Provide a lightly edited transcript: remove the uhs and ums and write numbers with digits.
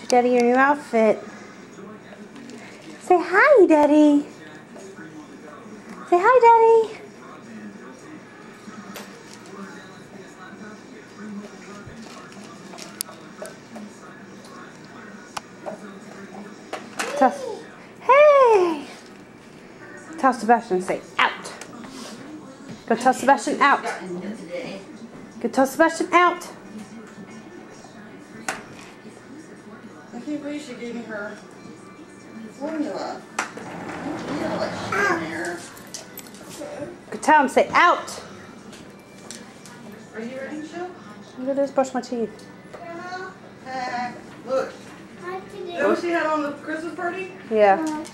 Show Daddy your new outfit. Say hi, Daddy. Say hi, Daddy. Hey! Tell Sebastian to say out. Go tell Sebastian out. Go tell Sebastian out. I can't believe she gave me her formula. Go tell him, say out. Are you ready, Michelle? I'm gonna just brush my teeth. Look. Is that what she had on the Christmas party? Yeah.